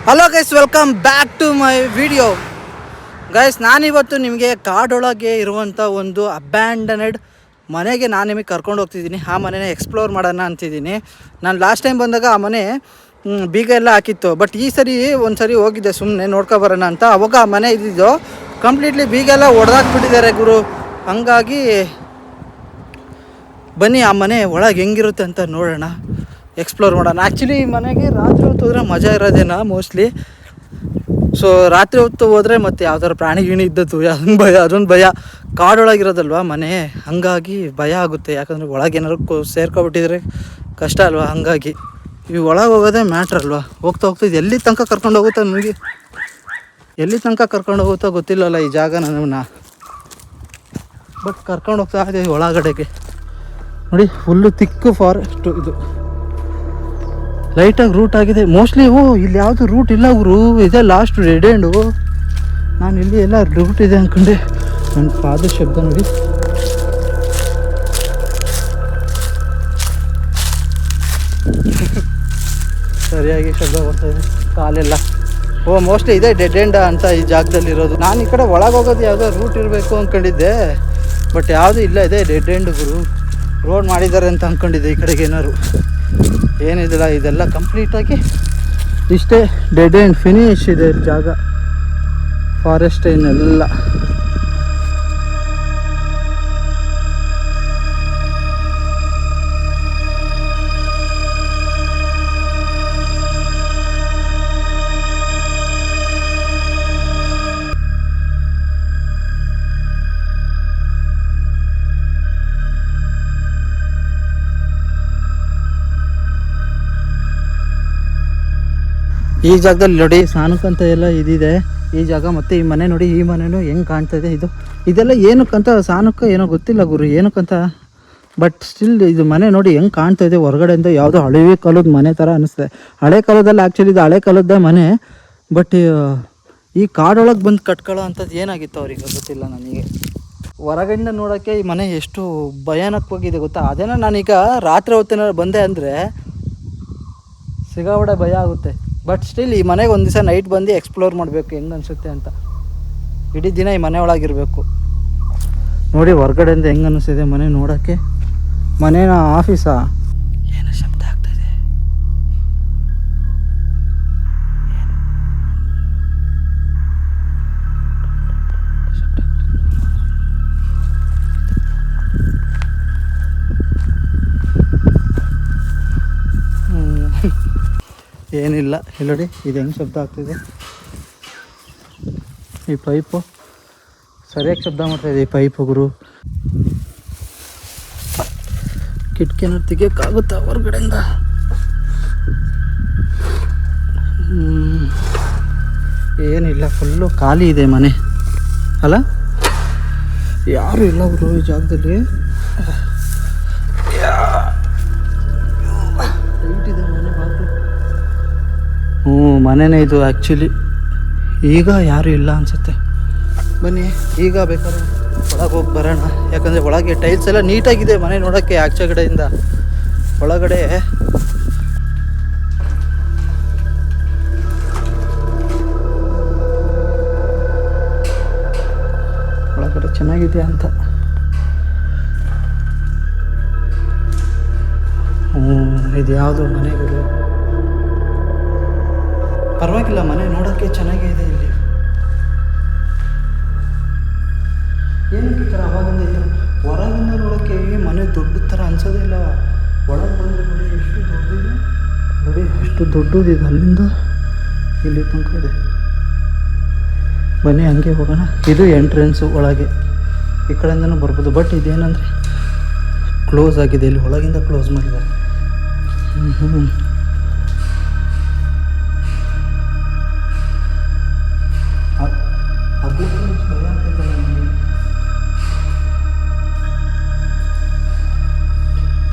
Hello guys, welcome back to my video. Guys, ನಾನಿವತ್ತು ನಿಮಗೆ ಕಾಡೊಳಗೆ ಇರುವಂಥ ಒಂದು ಅಬ್ಯಾಂಡನೆಡ್ ಮನೆಗೆ ನಾನು ನಿಮಗೆ ಕರ್ಕೊಂಡು ಹೋಗ್ತಿದ್ದೀನಿ. ಆ ಮನೆನ ಎಕ್ಸ್ಪ್ಲೋರ್ ಮಾಡೋಣ ಅಂತಿದ್ದೀನಿ. ನಾನು ಲಾಸ್ಟ್ ಟೈಮ್ ಬಂದಾಗ ಆ ಮನೆ ಬೀಗ ಎಲ್ಲ ಹಾಕಿತ್ತು. ಬಟ್ ಈ ಸರಿ ಒಂದು ಸರಿ ಹೋಗಿದ್ದೆ ಸುಮ್ಮನೆ ನೋಡ್ಕೊಬರೋಣ ಅಂತ. ಅವಾಗ ಆ ಮನೆ ಇದ್ದಿದ್ದು ಕಂಪ್ಲೀಟ್ಲಿ ಬೀಗ ಎಲ್ಲ ಹೊಡೆದಾಕ್ಬಿಟ್ಟಿದ್ದಾರೆ ಗುರು. ಹಂಗಾಗಿ ಬನ್ನಿ ಆ ಮನೆ ಒಳಗೆ ಹೆಂಗಿರುತ್ತೆ ಅಂತ ನೋಡೋಣ, ಎಕ್ಸ್ಪ್ಲೋರ್ ಮಾಡೋಣ. ಆ್ಯಕ್ಚುಲಿ ಈ ಮನೆಗೆ ರಾತ್ರಿ ಹೊತ್ತು ಹೋದರೆ ಮಜಾ ಇರೋದೇನ ಮೋಸ್ಟ್ಲಿ. ಸೊ ರಾತ್ರಿ ಹೊತ್ತು ಹೋದರೆ ಮತ್ತು ಯಾವ್ದಾರು ಪ್ರಾಣಿ ಗಿಣಿ ಇದ್ದದ್ದು ಅದೊಂದು ಭಯ. ಕಾಡೊಳಗಿರೋದಲ್ವ ಮನೆ, ಹಾಗಾಗಿ ಭಯ ಆಗುತ್ತೆ. ಯಾಕಂದರೆ ಒಳಗೆ ಏನಾದ್ರು ಸೇರ್ಕೊಬಿಟ್ಟಿದ್ರೆ ಕಷ್ಟ ಅಲ್ವಾ. ಹಾಗಾಗಿ ಈ ಒಳಗೆ ಹೋಗೋದೇ ಮ್ಯಾಟ್ರ್ ಅಲ್ವಾ. ಹೋಗ್ತಾ ಹೋಗ್ತಾ ಇದು ಎಲ್ಲಿ ತನಕ ಕರ್ಕೊಂಡು ಹೋಗುತ್ತಾ ನನಗೆ, ಎಲ್ಲಿ ತನಕ ಕರ್ಕೊಂಡು ಹೋಗುತ್ತಾ ಗೊತ್ತಿಲ್ಲಲ್ಲ ಈ ಜಾಗ ನಮ್ಮನ್ನ. ಬಟ್ ಕರ್ಕೊಂಡು ಹೋಗ್ತಾ ಇದೆ ಒಳಗಡೆಗೆ. ನೋಡಿ, ಫುಲ್ಲು ತಿಕ್ಕು ಫಾರೆಸ್ಟು. ಇದು ಲೈಟಾಗಿ ರೂಟ್ ಆಗಿದೆ ಮೋಸ್ಟ್ಲಿ. ಇಲ್ಲಿ ಯಾವುದು ರೂಟ್ ಇಲ್ಲ ಗುರು, ಇದೆ ಲಾಸ್ಟ್ ಡೆಡ್ ಎಂಡು. ನಾನು ಇಲ್ಲಿ ಎಲ್ಲ ರೂಟ್ ಇದೆ ಅಂದ್ಕೊಂಡೆ. ನನ್ನ ಪಾದ ಶಬ್ದ ನೋಡಿ. ಸರಿಯಾಗಿ ಶಬ್ದ ಬರ್ತಾಯಿದೆ ಕಾಲೆಲ್ಲ. ಮೋಸ್ಟ್ಲಿ ಇದೆ ಡೆಡ್ ಎಂಡ ಅಂತ ಈ ಜಾಗದಲ್ಲಿ ಇರೋದು. ನಾನು ಈ ಕಡೆ ಒಳಗೆ ಹೋಗೋದು ಯಾವುದೋ ರೂಟ್ ಇರಬೇಕು ಅಂದ್ಕೊಂಡಿದ್ದೆ, ಬಟ್ ಯಾವುದು ಇಲ್ಲ, ಇದೆ ಡೆಡ್ ಎಂಡ್ ಗುರು. ರೋಡ್ ಮಾಡಿದ್ದಾರೆ ಅಂತ ಅಂದ್ಕೊಂಡಿದ್ದೆ ಈ ಕಡೆಗೆ. ಏನಾರು ಏನಿದಿಲ್ಲ, ಇದೆಲ್ಲ ಕಂಪ್ಲೀಟಾಗಿ ಇಷ್ಟೇ ಡೆಡ್ ಎಂಡ್, ಫಿನಿಶ್ ಇದೆ ಜಾಗ. ಫಾರೆಸ್ಟ್ ಏನೆಲ್ಲ ಈ ಜಾಗದಲ್ಲಿ ನೋಡಿ ಸಾನಕ್ಕಂತ ಎಲ್ಲ ಇದಿದೆ ಈ ಜಾಗ. ಮತ್ತು ಈ ಮನೆ ನೋಡಿ, ಈ ಮನೆಯೂ ಹೆಂಗೆ ಕಾಣ್ತಾಯಿದೆ. ಇದೆಲ್ಲ ಏನಕ್ಕಂತ ಸಾನಕ್ಕ ಏನೋ ಗೊತ್ತಿಲ್ಲ ಗುರು, ಏನಕ್ಕಂತ. ಬಟ್ ಸ್ಟಿಲ್ ಇದು ಮನೆ ನೋಡಿ ಹೆಂಗೆ ಕಾಣ್ತಾಯಿದೆ ಹೊರಗಡೆಯಿಂದ. ಯಾವುದೋ ಹಳೆ ಕಾಲದ ಮನೆ ಥರ ಅನ್ನಿಸ್ತದೆ. ಹಳೆ ಕಾಲದಲ್ಲಿ ಆ್ಯಕ್ಚುಲಿ ಇದು ಹಳೆ ಕಾಲದ ಮನೆ. ಬಟ್ ಈ ಕಾಡೊಳಗೆ ಬಂದು ಕಟ್ಕೊಳ್ಳೋ ಅಂಥದ್ದು ಏನಾಗಿತ್ತು ಅವ್ರಿಗೆ ಗೊತ್ತಿಲ್ಲ ನನಗೆ. ಹೊರಗಡೆ ನೋಡೋಕ್ಕೆ ಈ ಮನೆ ಎಷ್ಟು ಭಯಾನಕವಾಗಿದೆ ಗೊತ್ತಾ. ಅದೇನೋ ನಾನೀಗ ರಾತ್ರಿ ಹೊತ್ತೇನಾರು ಬಂದೆ ಅಂದರೆ ಸಿಗಾಬಡೆ ಭಯ ಆಗುತ್ತೆ. ಬಟ್ ಸ್ಟಿಲ್ ಈ ಮನೆಗೆ ಒಂದು ದಿವಸ ನೈಟ್ ಬಂದು ಎಕ್ಸ್ಪ್ಲೋರ್ ಮಾಡಬೇಕು ಹೆಂಗೆ ಅನಿಸುತ್ತೆ ಅಂತ. ಇಡೀ ದಿನ ಈ ಮನೆ ಒಳಗಿರಬೇಕು. ನೋಡಿ ಹೊರಗಡೆಯಿಂದ ಹೆಂಗೆ ಅನ್ನಿಸ್ತಿದೆ ಮನೆ ನೋಡೋಕ್ಕೆ. ಮನೇನ ಆಫೀಸಾ ಏನು ಶಬ್ದ ಆಗ್ತಾಯಿದೆ. ಏನಿಲ್ಲ, ಇಲ್ಲಿ ನೋಡಿ ಇದು ಹೆಂಗೆ ಶಬ್ದ ಆಗ್ತಿದೆ. ಈ ಪೈಪು ಸರಿಯಾಗಿ ಶಬ್ದ ಮಾಡ್ತಾಯಿದೆ ಈ ಪೈಪು ಗುರು. ಕಿಟಕಿನ ತೆಗಿಯೋಕ್ಕಾಗುತ್ತಾ ಹೊರಗಡೆಯಿಂದ? ಏನಿಲ್ಲ, ಫುಲ್ಲು ಖಾಲಿ ಇದೆ ಮನೆ ಅಲ್ಲ. ಯಾರು ಇಲ್ಲ ಗುರು ಈ ಜಾಗದಲ್ಲಿ. ಇದೆ ಮನೆ ಬಾಗಿಲು. ಮನೆನೇ ಇದು ಆ್ಯಕ್ಚುಲಿ. ಈಗ ಯಾರೂ ಇಲ್ಲ ಅನಿಸುತ್ತೆ. ಬನ್ನಿ ಈಗ ಬೇಕಾದ್ರೆ ಒಳಗೆ ಹೋಗಿ ಬರೋಣ. ಯಾಕಂದರೆ ಒಳಗೆ ಟೈಲ್ಸ್ ಎಲ್ಲ ನೀಟಾಗಿದೆ ಮನೆ ನೋಡೋಕ್ಕೆ. ಆಚೆ ಕಡೆಯಿಂದ ಒಳಗಡೆ ಚೆನ್ನಾಗಿದೆ ಅಂತ. ಇದು ಯಾವುದು ಮನೆಗಳು, ಪರವಾಗಿಲ್ಲ ಮನೆ ನೋಡೋಕ್ಕೆ ಚೆನ್ನಾಗೇ ಇದೆ. ಇಲ್ಲಿ ಏನಕ್ಕೆ ಈ ಥರ ಅವಾಗಿಂದ ಈ ಥರ ಹೊರಗಿಂದ ನೋಡೋಕ್ಕೆ ಮನೆ ದೊಡ್ಡ ಥರ ಅನ್ಸೋದೇ ಇಲ್ಲ. ಒಳಗೆ ಬಂದರೆ ನೋಡಿ ಎಷ್ಟು ದೊಡ್ಡದಿದೆ. ನೋಡಿ ಎಷ್ಟು ದೊಡ್ಡದಿದೆ, ಅಲ್ಲಿಂದ ಇಲ್ಲಿ ತನಕ ಇದೆ. ಬನ್ನಿ ಹಂಗೆ ಹೋಗೋಣ. ಇದು ಎಂಟ್ರೆನ್ಸು ಒಳಗೆ, ಈ ಕಡೆಯಿಂದನೂ ಬರ್ಬೋದು. ಬಟ್ ಇದೇನಂದರೆ ಕ್ಲೋಸ್ ಆಗಿದೆ, ಇಲ್ಲಿ ಒಳಗಿಂದ ಕ್ಲೋಸ್ ಮಾಡಿದ್ದಾರೆ.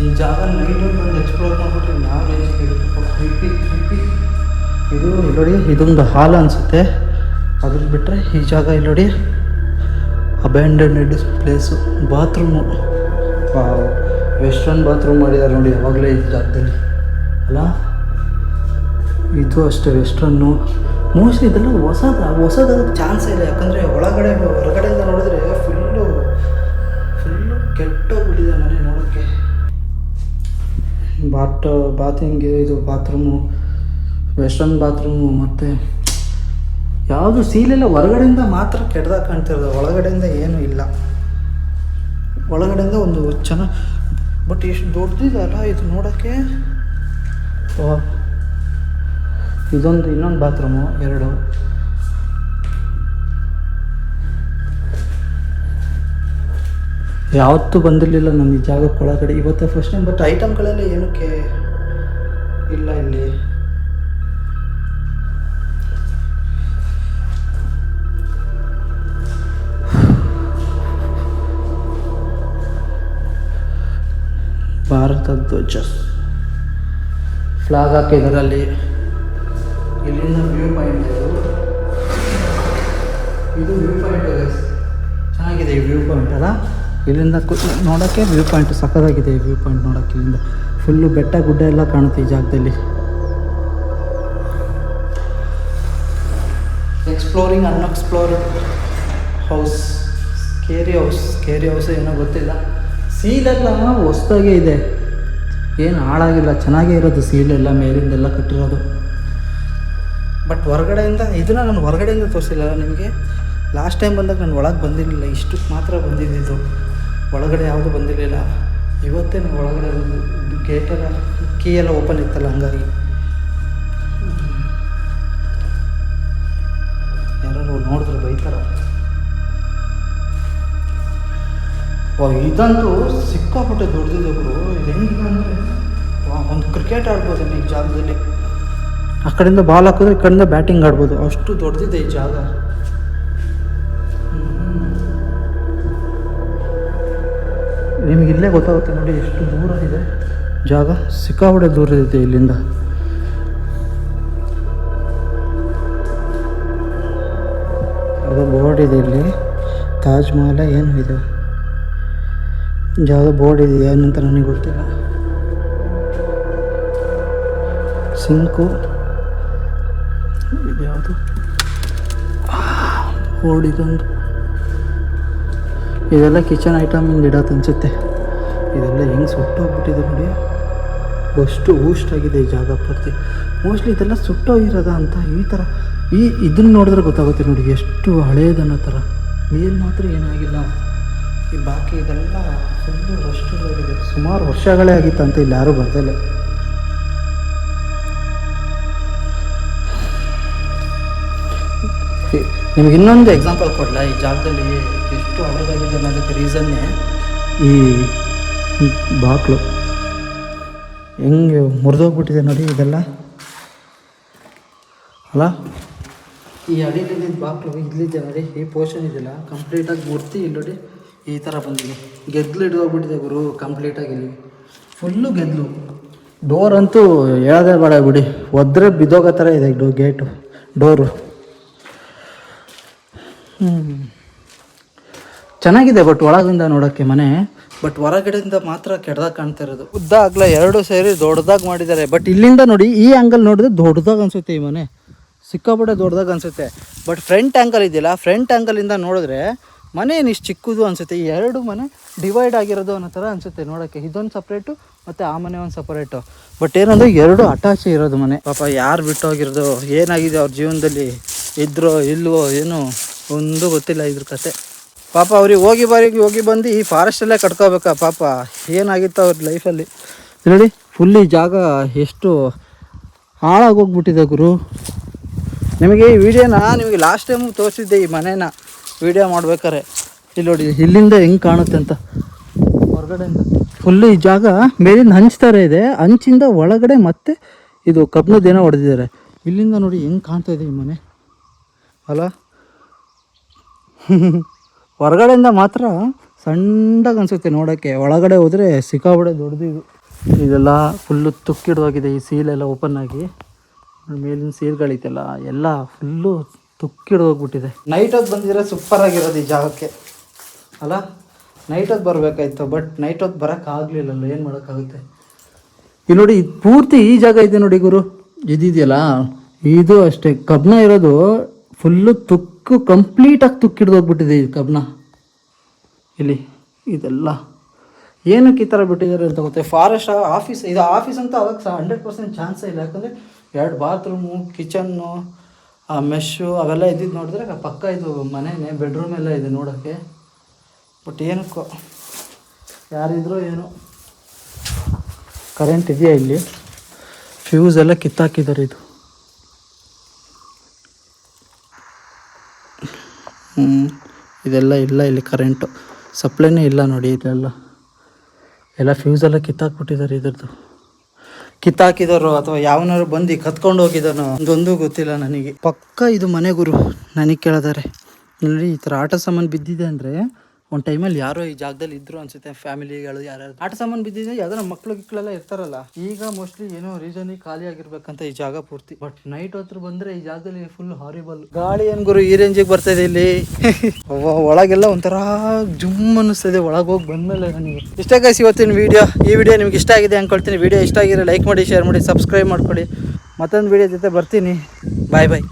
ಈ ಜಾಗ ನೈಟ್ ಬಂದು ಎಕ್ಸ್ಪ್ಲೋರ್ ಮಾಡಿಬಿಟ್ರೆ ಯಾವ ರೇಂಜಿಗೆ ಇರುತ್ತೆ. ಇದು ನೋಡಿ ಇದೊಂದು ಹಾಲ್ ಅನಿಸುತ್ತೆ. ಅದ್ರ ಬಿಟ್ಟರೆ ಈ ಜಾಗ ಇಲ್ಲಿ ನೋಡಿ ಅಬ್ಯಾಂಡನೆಡ್ ಪ್ಲೇಸು. ಬಾತ್ರೂಮು ವೆಸ್ಟರ್ನ್ ಬಾತ್ರೂಮ್ ಮಾಡಿದ್ದಾರೆ ನೋಡಿ. ಯಾವಾಗಲೇ ಈ ಜಾಗದಲ್ಲಿ ಅಲ್ಲ. ಇದು ಅಷ್ಟೇ ವೆಸ್ಟ್ರನ್ನು. ಮೋಸ್ಟ್ಲಿ ಇದೆಲ್ಲ ಹೊಸದಾಗಕ್ಕೆ ಚಾನ್ಸೇ ಇಲ್ಲ, ಯಾಕಂದರೆ ಹೊರಗಡೆಯಿಂದ ನೋಡಿದ್ರೆ ಫುಲ್ಲು ಕೆಟ್ಟೋಗ್ಬಿಟ್ಟಿದೆ ಮನೆ ನೋಡೋಕ್ಕೆ. ಬಾತಿಂಗ್ ಇದು ಬಾತ್ರೂಮು, ವೆಸ್ಟರ್ನ್ ಬಾತ್ರೂಮು, ಮತ್ತು ಯಾವುದು ಸೀಲೆಲ್ಲ ಹೊರಗಡೆಯಿಂದ ಮಾತ್ರ ಕೆಟ್ಟದಾಗ ಕಾಣ್ತಿರೋದು, ಒಳಗಡೆಯಿಂದ ಏನೂ ಇಲ್ಲ. ಒಳಗಡೆಯಿಂದ ಒಂದು ಚೆನ್ನಾಗಿ, ಬಟ್ ಎಷ್ಟು ದೊಡ್ಡದಿದೆ ಅಲ್ಲ ಇದು ನೋಡೋಕ್ಕೆ. ಇನ್ನೊಂದು ಬಾತ್ರೂಮು 2. ಯಾವತ್ತೂ ಬಂದಿರಲಿಲ್ಲ ನಮ್ಮ ಈ ಜಾಗಕ್ಕೆ ಒಳಗಡೆ, ಇವತ್ತೇ ಫಸ್ಟ್ ಟೈಮ್. ಬಟ್ ಐಟಮ್ಗಳೆಲ್ಲ ಏನಕ್ಕೆ ಇಲ್ಲ ಇಲ್ಲಿ. ಭಾರತ ಧ್ವಜ ಫ್ಲಾಗ್ ಹಾಕಿದರಲ್ಲಿ. ಇಲ್ಲಿಂದ ವ್ಯೂ ಪಾಯಿಂಟ್ ಇದು ವ್ಯೂ ಪಾಯಿಂಟ್ ಚೆನ್ನಾಗಿದೆ. ಈ ವ್ಯೂ ಪಾಯಿಂಟ್ ಅಲ್ಲ, ಇಲ್ಲಿಂದ ನೋಡೋಕ್ಕೆ ವ್ಯೂ ಪಾಯಿಂಟ್ ಸಕ್ಕತ್ತಾಗಿದೆ. ಈ ವ್ಯೂ ಪಾಯಿಂಟ್ ನೋಡೋಕ್ಕೆ ಇಲ್ಲಿಂದ ಫುಲ್ಲು ಬೆಟ್ಟ ಗುಡ್ಡ ಎಲ್ಲ ಕಾಣುತ್ತೆ ಈ ಜಾಗದಲ್ಲಿ. Exploring unexplored house, scary house ಏನೋ ಗೊತ್ತಿಲ್ಲ. ಸೀಲೆಲ್ಲ ಹೊಸ್ದಾಗೇ ಇದೆ, ಏನು ಹಾಳಾಗಿಲ್ಲ, ಚೆನ್ನಾಗೇ ಇರೋದು ಸೀಲೆಲ್ಲ, ಮೇಲಿಂದೆಲ್ಲ ಕಟ್ಟಿರೋದು. ಬಟ್ ಹೊರಗಡೆಯಿಂದ ಇದನ್ನು ನಾನು ಹೊರಗಡೆಯಿಂದ ತೋರಿಸಿಲ್ಲ ನಿಮಗೆ. ಲಾಸ್ಟ್ ಟೈಮ್ ಬಂದಾಗ ನಾನು ಒಳಗೆ ಬಂದಿರಲಿಲ್ಲ, ಇಷ್ಟಕ್ಕೆ ಮಾತ್ರ ಬಂದಿದ್ದು, ಒಳಗಡೆ ಯಾವುದು ಬಂದಿರಲಿಲ್ಲ. ಇವತ್ತೇ ನಾನು ಒಳಗಡೆ ಗೇಟೆಲ್ಲ ಕೀ ಎಲ್ಲ ಓಪನ್ ಇತ್ತಲ್ಲ, ಹಂಗಾಗಿ ಯಾರು ನೋಡಿದ್ರೆ ಬೈತಾರ. ಇದಂತೂ ಸಿಕ್ಕಾಪಟ್ಟೆ ದೊಡ್ಡದಿದೆ ಗುರು. ಇದು ಹೆಂಗಿದೆ ಅಂದರೆ ಒಂದು ಕ್ರಿಕೆಟ್ ಆಡ್ಬೋದು ಈ ಜಾಗದಲ್ಲಿ. ಆ ಕಡೆಯಿಂದ ಬಾಲ್ ಹಾಕಿದ್ರೆ ಈ ಕಡೆಯಿಂದ ಬ್ಯಾಟಿಂಗ್ ಆಡ್ಬೋದು, ಅಷ್ಟು ದೊಡ್ಡದಿದೆ ಈ ಜಾಗ. ನಿಮಗೆ ಇಲ್ಲೇ ಗೊತ್ತಾಗುತ್ತೆ ನೋಡಿ ಎಷ್ಟು ದೂರ ಇದೆ ಜಾಗ, ಸಿಕ್ಕಾಪಟ್ಟೆ ದೂರ ಇದೆ ಇಲ್ಲಿಂದ. ಅದು ಬೋರ್ಡ್ ಇದೆ ಇಲ್ಲಿ, ತಾಜ್ ಮಹಲ್ ಏನು ಇದೆ, ಯಾವುದೋ ಬೋರ್ಡ್ ಇದೆ, ಏನಂತ ನನಗೆ ಗೊತ್ತಿಲ್ಲ. ಸಿಂಕು ಇದು ಯಾವುದು ಬೋರ್ಡ್ ಇದೊಂದು. ಇದೆಲ್ಲ ಕಿಚನ್ ಐಟಮಿಂದ ಇಡತ್ತೆ ಅನಿಸುತ್ತೆ. ಇದೆಲ್ಲ ಹೆಂಗೆ ಸುಟ್ಟೋಗ್ಬಿಟ್ಟಿದೆ ನೋಡಿ, ಅಷ್ಟು ಊಷ್ಟಾಗಿದೆ ಈ ಜಾಗ ಪೂರ್ತಿ. ಮೋಸ್ಟ್ಲಿ ಇದೆಲ್ಲ ಸುಟ್ಟೋಗಿರೋದ ಅಂತ ಈ ಥರ. ಇದನ್ನು ನೋಡಿದ್ರೆ ಗೊತ್ತಾಗುತ್ತೆ ನೋಡಿ ಎಷ್ಟು ಹಳೇದನ್ನೋ ಥರ. ಮೇಲೆ ಮಾತ್ರ ಏನಾಗಿಲ್ಲ, ಈ ಬಾಕಿ ಇದೆಲ್ಲ ಫುಲ್ಲು ರಸ್ಟೋಗಿದೆ. ಸುಮಾರು ವರ್ಷಗಳೇ ಆಗಿತ್ತು ಅಂತ ಇಲ್ಲಿ ಯಾರೂ ಬರ್ದಲ್ಲ. ನಿಮ್ಗೆ ಇನ್ನೊಂದು ಎಕ್ಸಾಂಪಲ್ ಕೊಡಲ, ಈ ಜಾಗದಲ್ಲಿ ಎಷ್ಟು ಹಳೇದಾಗಿದೆ ಅನ್ನೋದಕ್ಕೆ ರೀಸನ್ನೇ ಈ ಬಾಕ್ಲು ಹೆಂಗೆ ಮುರಿದೋಗ್ಬಿಟ್ಟಿದೆ ನೋಡಿ ಇದೆಲ್ಲ ಅಲ್ಲ. ಈ ಅಡಿಲಿದ್ದ ಬಾಕ್ಲು ಇಲ್ಲಿದೆ ನೋಡಿ, ಈ ಪೋರ್ಷನ್ ಇದೆಯಲ್ಲ ಕಂಪ್ಲೀಟಾಗಿ ಮುರ್ತಿ ಇಲ್ಲಿ ನೋಡಿ ಈ ಥರ ಬಂದಿದೆ. ಗೆದ್ಲು ಹಿಡಿದೋಗ್ಬಿಟ್ಟಿದೆ ಗುರು ಕಂಪ್ಲೀಟಾಗಿ. ಇಲ್ಲಿ ಫುಲ್ಲು ಗೆದ್ಲು. ಡೋರ್ ಅಂತೂ ಹೇಳೋದೇ ಬೇಡ ಬಿಡಿ, ಒದ್ರೆ ಬಿದ್ದೋಗೋ ಥರ ಇದೆ ಡೋರು. ಚೆನ್ನಾಗಿದೆ ಬಟ್ ಒಳಗಿಂದ ನೋಡೋಕ್ಕೆ ಮನೆ, ಬಟ್ ಹೊರಗಡೆಯಿಂದ ಮಾತ್ರ ಕೆಡ್ದಾಗ ಕಾಣ್ತಾ ಇರೋದು. ಉದ್ದ ಅಗಲ 2 ಸೇರಿ ದೊಡ್ಡದಾಗಿ ಮಾಡಿದ್ದಾರೆ. ಬಟ್ ಇಲ್ಲಿಂದ ನೋಡಿ ಈ ಆ್ಯಂಗಲ್ ನೋಡಿದ್ರೆ ದೊಡ್ಡದಾಗಿ ಅನಿಸುತ್ತೆ ಈ ಮನೆ, ಸಿಕ್ಕಾಪಟ್ಟೆ ದೊಡ್ಡದಾಗಿ ಅನಿಸುತ್ತೆ. ಬಟ್ ಫ್ರಂಟ್ ಆ್ಯಂಗಲ್ ಇದೆಯಲ್ಲ, ಫ್ರಂಟ್ ಆ್ಯಂಗಲಿಂದ ನೋಡಿದ್ರೆ ಮನೆ ಏನು ಇಷ್ಟು ಚಿಕ್ಕದು ಅನಿಸುತ್ತೆ. ಈ 2 ಮನೆ ಡಿವೈಡ್ ಆಗಿರೋದು ಅನ್ನೋ ಥರ ಅನಿಸುತ್ತೆ ನೋಡೋಕ್ಕೆ. ಇದೊಂದು ಸಪ್ರೇಟು ಮತ್ತು ಆ ಮನೆ ಒಂದು ಸಪ್ರೇಟು. ಬಟ್ ಏನಂದರೆ 2 ಅಟ್ಯಾಚ್ ಇರೋದು ಮನೆ. ಪಾಪ ಯಾರು ಬಿಟ್ಟೋಗಿರೋದು, ಏನಾಗಿದೆ ಅವ್ರ ಜೀವನದಲ್ಲಿ, ಇದ್ರೋ ಇಲ್ವೋ ಏನೋ ಒಂದು ಗೊತ್ತಿಲ್ಲ ಇದ್ರ ಕತೆ. ಪಾಪ ಅವ್ರಿಗೆ ಹೋಗಿ ಬಂದು ಈ ಫಾರೆಸ್ಟಲ್ಲೇ ಕಟ್ಕೋಬೇಕಾ ಪಾಪ, ಏನಾಗಿತ್ತು ಅವ್ರ ಲೈಫಲ್ಲಿ ನೋಡಿ. ಫುಲ್ ಈ ಜಾಗ ಎಷ್ಟು ಹಾಳಾಗೋಗ್ಬಿಟ್ಟಿದೆ ಗುರು. ನಿಮಗೆ ಈ ವಿಡಿಯೋನ ನಿಮಗೆ ಲಾಸ್ಟ್ ಟೈಮು ತೋರಿಸಿದ್ದೆ ಈ ಮನೇನ ವಿಡಿಯೋ ಮಾಡ್ಬೇಕಾರೆ. ಇಲ್ಲಿ ನೋಡಿ ಇಲ್ಲಿಂದ ಹೆಂಗೆ ಕಾಣುತ್ತೆ ಅಂತ ಹೊರಗಡೆಯಿಂದ. ಫುಲ್ಲು ಈ ಜಾಗ ಮೇಲಿಂದ ಹಂಚ್ತಾರೆ ಇದೆ, ಹಂಚಿಂದ ಒಳಗಡೆ ಮತ್ತೆ ಇದು ಕಬ್ಬಿಣದ್ದೇನೋ ಹೊಡೆದಿದ್ದಾರೆ. ಇಲ್ಲಿಂದ ನೋಡಿ ಹೆಂಗೆ ಕಾಣ್ತಾ ಇದೆ ಈ ಮನೆ ಅಲ್ಲ. ಹೊರಗಡೆಯಿಂದ ಮಾತ್ರ ಸಣ್ಣದಾಗಿ ಅನಿಸುತ್ತೆ ನೋಡೋಕ್ಕೆ, ಒಳಗಡೆ ಹೋದರೆ ಸಿಕ್ಕಾಪಟ್ಟೆ ದೊಡ್ಡದು ಇದು. ಇದೆಲ್ಲ ಫುಲ್ಲು ತುಕ್ಕಿಡ್ದೋಗಿದೆ, ಈ ಸೀಲೆಲ್ಲ ಓಪನ್ ಆಗಿ ಮೇಲಿನ ಸೀಲ್ಗಳೈತೆಲ್ಲ ಎಲ್ಲ ಫುಲ್ಲು ತುಕ್ಕಿಡ್ದೋಗ್ಬಿಟ್ಟಿದೆ. ನೈಟ್ ಹೊತ್ತು ಬಂದಿದ್ರೆ ಸೂಪರಾಗಿರೋದು ಈ ಜಾಗಕ್ಕೆ ಅಲ್ಲ. ನೈಟ್ ಹೊತ್ತು ಬರಬೇಕಾಯ್ತು, ಬಟ್ ನೈಟ್ ಹೊತ್ತು ಬರೋಕ್ಕಾಗಲಿಲ್ಲಲ್ಲ, ಏನು ಮಾಡೋಕ್ಕಾಗುತ್ತೆ. ಇಲ್ಲಿ ನೋಡಿ ಇದು ಪೂರ್ತಿ ಈ ಜಾಗ ಇದೆ ನೋಡಿ ಗುರು. ಇದಿದೆಯಲ್ಲ ಇದು ಅಷ್ಟೇ ಕಬ್ನ ಇರೋದು ಫುಲ್ಲು ತುಕ್ಕು ಕಂಪ್ಲೀಟಾಗಿ ತುಕ್ಕಿಡ್ದೋಗ್ಬಿಟ್ಟಿದೆ ಈ ಕಬ್ನ ಇಲ್ಲಿ. ಇದೆಲ್ಲ ಏನಕ್ಕೆ ಈ ಥರ ಬಿಟ್ಟಿದ್ದಾರೆ ಅಂತ ಗೊತ್ತೆ. ಫಾರೆಸ್ಟ್ ಆಫೀಸ್ ಇದು ಆಫೀಸ್ ಅಂತ ಅವಾಗ 100% ಚಾನ್ಸೇ ಇಲ್ಲ. ಯಾಕಂದರೆ 2 ಬಾತ್ರೂಮು, ಕಿಚನ್ನು, ಆ ಮೆಶ್ಶು ಅವೆಲ್ಲ ಇದ್ದಿದ್ದು ನೋಡಿದ್ರೆ ಪಕ್ಕ ಇದು ಮನೆಯೇ, ಬೆಡ್ರೂಮ್ ಎಲ್ಲ ಇದೆ ನೋಡೋಕ್ಕೆ. ಬಟ್ ಏನಕ್ಕೋ ಯಾರಿದ್ರೂ ಏನೋ. ಕರೆಂಟ್ ಇದೆಯಾ ಇಲ್ಲಿ? ಫ್ಯೂಸ್ ಎಲ್ಲ ಕಿತ್ತಾಕಿದ್ದಾರೆ ಇದು. ಇದೆಲ್ಲ ಇಲ್ಲ ಇಲ್ಲಿ, ಕರೆಂಟು ಸಪ್ಲೈನೇ ಇಲ್ಲ ನೋಡಿ. ಇದೆಲ್ಲ ಎಲ್ಲ ಫ್ಯೂಸೆಲ್ಲ ಕಿತ್ತಾಕ್ಬಿಟ್ಟಿದ್ದಾರೆ. ಇದ್ರದ್ದು ಕಿತ್ತಾಕಿದಾರೋ ಅಥವಾ ಯಾವನಾರು ಬಂದು ಕತ್ಕೊಂಡು ಹೋಗಿದ್ದಾನೋ ಅದೊಂದು ಗೊತ್ತಿಲ್ಲ ನನಗೆ. ಪಕ್ಕ ಇದು ಮನೆ ಗುರು ನನಗೆ ಕೇಳಿದಾರೆ. ಇಲ್ಲಿ ಈ ಥರ ಆಟ ಸಾಮಾನು ಬಿದ್ದಿದೆ ಅಂದರೆ ಒಂದು ಟೈಮಲ್ಲಿ ಯಾರೋ ಈ ಜಾಗದಲ್ಲಿ ಇದ್ರು ಅನ್ಸುತ್ತೆ, ಫ್ಯಾಮಿಲಿಗಳು ಯಾರು ಆಟ ಸಾಮಾನು ಬಿದ್ದಿದೆ, ಯಾವ್ದಾರ ಮಕ್ಳು ಗಿಕ್ಳೆಲ್ಲ ಇರ್ತಾರಲ್ಲ. ಈಗ ಮೋಸ್ಟ್ಲಿ ಏನೋ ರೀಸನಿಗೆ ಖಾಲಿ ಆಗಿರ್ಬೇಕಂತ ಈ ಜಾಗ ಪೂರ್ತಿ. ಬಟ್ ನೈಟ್ ಹೊತ್ತು ಬಂದರೆ ಈ ಜಾಗದಲ್ಲಿ ಫುಲ್ ಹಾರಿಬಲ್. ಗಾಳಿ ಏನು ಗುರು ಈ ರೇಂಜಿಗೆ ಬರ್ತಾಯಿದೆ ಇಲ್ಲಿ. ಒಳಗೆಲ್ಲ ಒಂಥರ ಜುಮ್ ಅನ್ನಿಸ್ತದೆ ಒಳಗೆ ಹೋಗಿ ಬಂದಮೇಲೆ ನನಗೆ. ಇಷ್ಟ ಗೈಸ್ ಇವತ್ತಿನ ಈ ವಿಡಿಯೋ ನಿಮ್ಗೆ ಇಷ್ಟ ಆಗಿದೆ ಅಂದ್ಕೊಳ್ತೀನಿ. ವಿಡಿಯೋ ಇಷ್ಟ ಆಗಿರೋ ಲೈಕ್ ಮಾಡಿ, ಶೇರ್ ಮಾಡಿ, ಸಬ್ಸ್ಕ್ರೈಬ್ ಮಾಡ್ಕೊಳ್ಳಿ. ಮತ್ತೊಂದು ವಿಡಿಯೋ ಜೊತೆ ಬರ್ತೀನಿ. ಬಾಯ್ ಬಾಯ್.